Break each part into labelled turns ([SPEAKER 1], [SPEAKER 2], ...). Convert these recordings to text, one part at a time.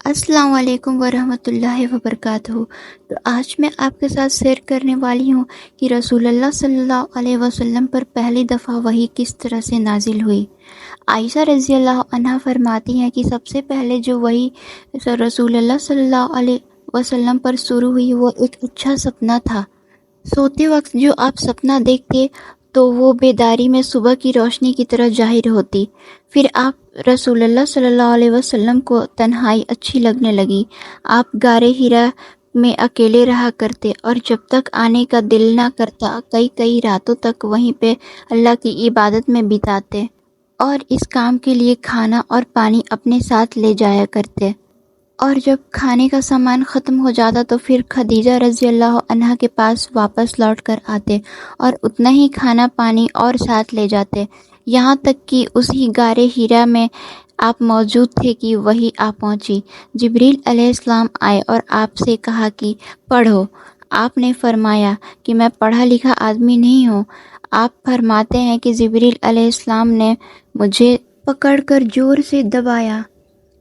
[SPEAKER 1] السلام علیکم ورحمۃ اللہ وبرکاتہ۔ تو آج میں آپ کے ساتھ شیئر کرنے والی ہوں کہ رسول اللہ صلی اللہ علیہ وسلم پر پہلی دفعہ وحی کس طرح سے نازل ہوئی۔ عائشہ رضی اللہ عنہا فرماتی ہیں کہ سب سے پہلے جو وحی رسول اللہ صلی اللہ علیہ وسلم پر شروع ہوئی وہ ایک اچھا سپنا تھا۔ سوتے وقت جو آپ سپنا دیکھتے تو وہ بیداری میں صبح کی روشنی کی طرح ظاہر ہوتی۔ پھر آپ رسول اللہ صلی اللہ علیہ وسلم کو تنہائی اچھی لگنے لگی۔ آپ غار حرا میں اکیلے رہا کرتے اور جب تک آنے کا دل نہ کرتا کئی راتوں تک وہیں پہ اللہ کی عبادت میں بتاتے اور اس کام کے لیے کھانا اور پانی اپنے ساتھ لے جایا کرتے، اور جب کھانے کا سامان ختم ہو جاتا تو پھر خدیجہ رضی اللہ عنہا کے پاس واپس لوٹ کر آتے اور اتنا ہی کھانا پانی اور ساتھ لے جاتے، یہاں تک کہ اسی غار حرا میں آپ موجود تھے کہ وحی آ پہنچی۔ جبریل علیہ السلام آئے اور آپ سے کہا کہ پڑھو۔ آپ نے فرمایا کہ میں پڑھا لکھا آدمی نہیں ہوں۔ آپ فرماتے ہیں کہ جبریل علیہ السلام نے مجھے پکڑ کر زور سے دبایا،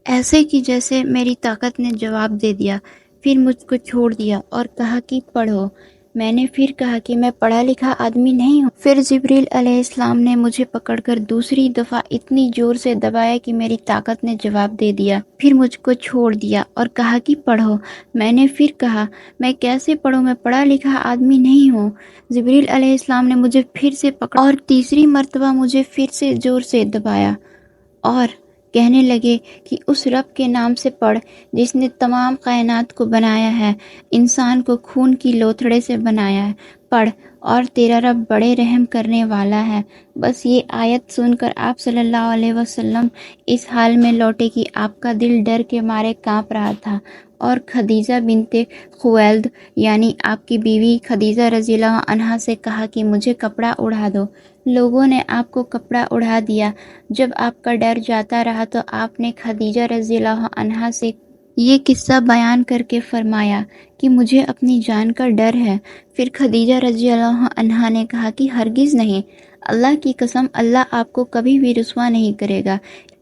[SPEAKER 1] ایسے کہ جیسے میری طاقت نے جواب دے دیا، پھر مجھ کو چھوڑ دیا اور کہا کہ پڑھو۔ میں نے پھر کہا کہ میں پڑھا لکھا آدمی نہیں ہوں۔ پھر جبریل علیہ السلام نے مجھے پکڑ کر دوسری دفعہ اتنی زور سے دبایا کہ میری طاقت نے جواب دے دیا، پھر مجھ کو چھوڑ دیا اور کہا کہ پڑھو۔ میں نے پھر کہا میں کیسے پڑھوں، میں پڑھا لکھا آدمی نہیں ہوں۔ جبریل علیہ السلام نے مجھے پھر سے پکڑا اور تیسری مرتبہ مجھے پھر سے زور سے دبایا اور کہنے لگے کہ اس رب کے نام سے پڑھ جس نے تمام کائنات کو بنایا ہے، انسان کو خون کی لوتھڑے سے بنایا ہے، پڑھ اور تیرا رب بڑے رحم کرنے والا ہے۔ بس یہ آیت سن کر آپ صلی اللہ علیہ وسلم اس حال میں لوٹے کہ آپ کا دل ڈر کے مارے کانپ رہا تھا، اور خدیجہ بنت خویلد یعنی آپ کی بیوی خدیجہ رضی اللہ عنہا سے کہا کہ مجھے کپڑا اڑا دو۔ لوگوں نے آپ کو کپڑا اڑا دیا۔ جب آپ کا ڈر جاتا رہا تو آپ نے خدیجہ رضی اللہ عنہا سے یہ قصہ بیان کر کے فرمایا کہ مجھے اپنی جان کا ڈر ہے۔ پھر خدیجہ رضی اللہ عنہا نے کہا کہ ہرگز نہیں، اللہ کی قسم اللہ آپ کو کبھی بھی رسوا نہیں کرے گا،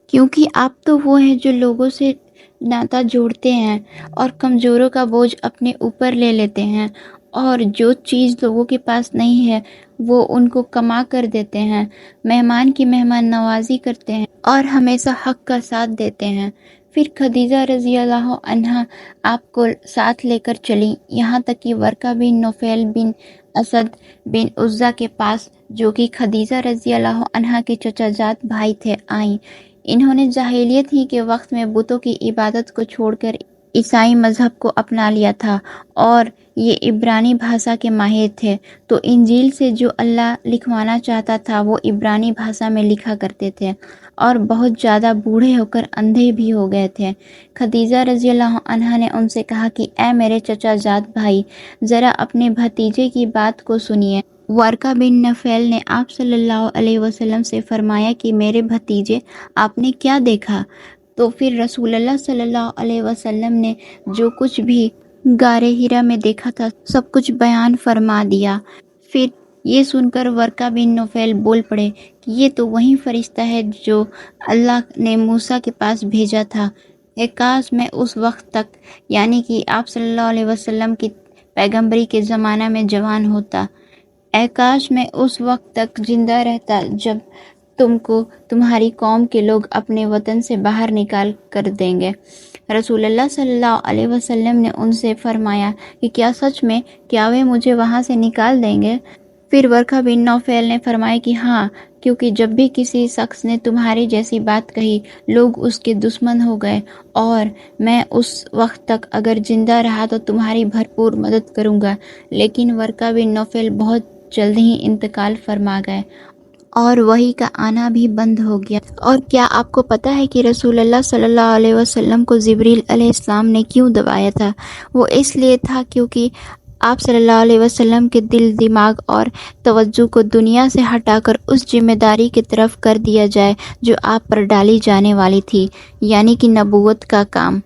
[SPEAKER 1] کیونکہ آپ تو وہ ہیں جو لوگوں سے ناتا جوڑتے ہیں اور کمزوروں کا بوجھ اپنے اوپر لے لیتے ہیں، اور جو چیز لوگوں کے پاس نہیں ہے وہ ان کو کما کر دیتے ہیں، مہمان کی مہمان نوازی کرتے ہیں اور ہمیشہ حق کا ساتھ دیتے ہیں۔ پھر خدیجہ رضی اللہ عنہا آپ کو ساتھ لے کر چلی، یہاں تک کہ ورقہ بن نوفل بن اسد بن عزہ کے پاس، جو کہ خدیجہ رضی اللہ عنہا کے چچا جات بھائی تھے، آئیں۔ انہوں نے جاہلیت ہی کے وقت میں بتوں کی عبادت کو چھوڑ کر عیسائی مذہب کو اپنا لیا تھا، اور یہ عبرانی بھاشا کے ماہر تھے، تو انجیل سے جو اللہ لکھوانا چاہتا تھا وہ عبرانی بھاشا میں لکھا کرتے تھے، اور بہت زیادہ بوڑھے ہو کر اندھے بھی ہو گئے تھے۔ خدیجہ رضی اللہ عنہا نے ان سے کہا کہ اے میرے چچا جات بھائی، ذرا اپنے بھتیجے کی بات کو سنیے۔ ورقہ بن نوفل نے آپ صلی اللہ علیہ وسلم سے فرمایا کہ میرے بھتیجے، آپ نے کیا دیکھا؟ تو پھر رسول اللہ صلی اللہ علیہ وسلم نے جو کچھ بھی غار حرا میں دیکھا تھا سب کچھ بیان فرما دیا۔ پھر یہ سن کر ورقہ بن نوفل بول پڑے کہ یہ تو وہی فرشتہ ہے جو اللہ نے موسیٰ کے پاس بھیجا تھا۔ اے کاش میں اس وقت تک، یعنی کہ آپ صلی اللہ علیہ وسلم کی پیغمبری کے زمانہ میں جوان ہوتا، اے کاش میں اس وقت تک زندہ رہتا جب تم کو تمہاری قوم کے لوگ اپنے وطن سے باہر نکال کر دیں گے۔ رسول اللہ صلی اللہ علیہ وسلم نے ان سے فرمایا کہ کیا سچ میں، کیا وہ مجھے وہاں سے نکال دیں گے؟ پھر ورقہ بن نوفل نے فرمایا کہ ہاں، کیونکہ جب بھی کسی شخص نے تمہاری جیسی بات کہی لوگ اس کے دشمن ہو گئے، اور میں اس وقت تک اگر زندہ رہا تو تمہاری بھرپور مدد کروں گا۔ لیکن ورقہ بن نوفل بہت جلد ہی انتقال فرما گئے اور وحی کا آنا بھی بند ہو گیا۔ اور کیا آپ کو پتہ ہے کہ رسول اللہ صلی اللہ علیہ وسلم کو جبریل علیہ السلام نے کیوں دبایا تھا؟ وہ اس لیے تھا کیونکہ آپ صلی اللہ علیہ وسلم کے دل، دماغ اور توجہ کو دنیا سے ہٹا کر اس ذمہ داری کی طرف کر دیا جائے جو آپ پر ڈالی جانے والی تھی، یعنی کہ نبوت کا کام۔